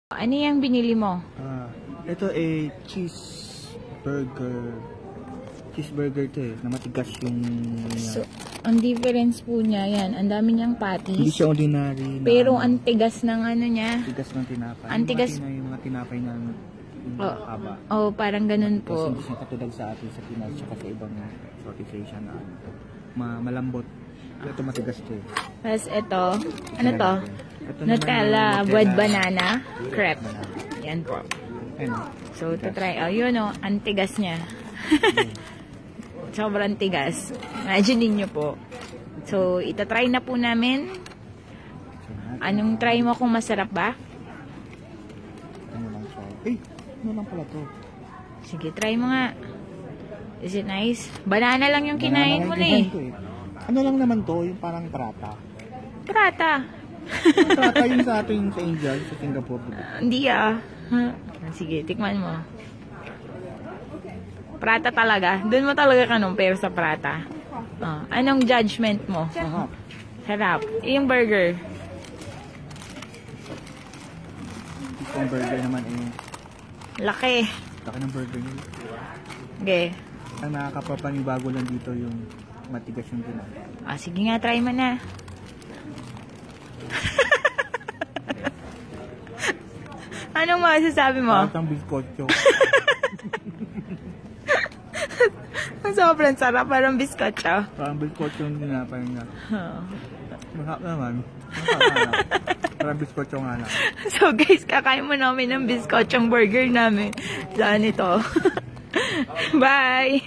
Ano yung binili mo? Ito cheeseburger. Cheeseburger to na matigas yung... So, ang difference po niya, yan. Ang dami niyang patties. Hindi siya ordinary. Pero ang tigas ng ano niya. Tigas ng tinapay. Ang tigas... Yung mga tinapay na haba. Oh, parang ganun po. Kasi hindi siya katulad sa atin sa Pinas tsaka sa ibang Southeast Asia na malambot. Ito matigas to. Tapos ito, ano to? Nutella, bread banana, crepe. Yan po. So, to try. Oh, yun o, ang tigas niya. Sobrang tigas. Imagine niyo po. So, itatry na po namin. Anong try mo kung masarap ba? Ano lang siya? Ano lang pala to? Sige, try mo nga. Is it nice? Banana lang yung kinain mo na eh. Ano lang naman to? Yung parang prata. Prata. Prata yung sa atin sa Angel, sa Singapore. Hindi ah. Sige, tikman mo. Prata talaga. Doon mo talaga compare sa prata. Anong judgment mo? Sarap. Yung burger. Yung burger naman Laki. laki ng burger niya. Okay. Ang nakakapapanibago lang dito yung matigas yung tinapay. Sige nga, try mo na. Anong masasabi mo? Parang biskotso. Sobrang sarap, parang biskotso. Parang biskotso yung tinapay nga. Masarap naman. Parang biskotso nga lang. So guys, kakain mo namin ng biskotsyong burger namin. Saan ito? Bye!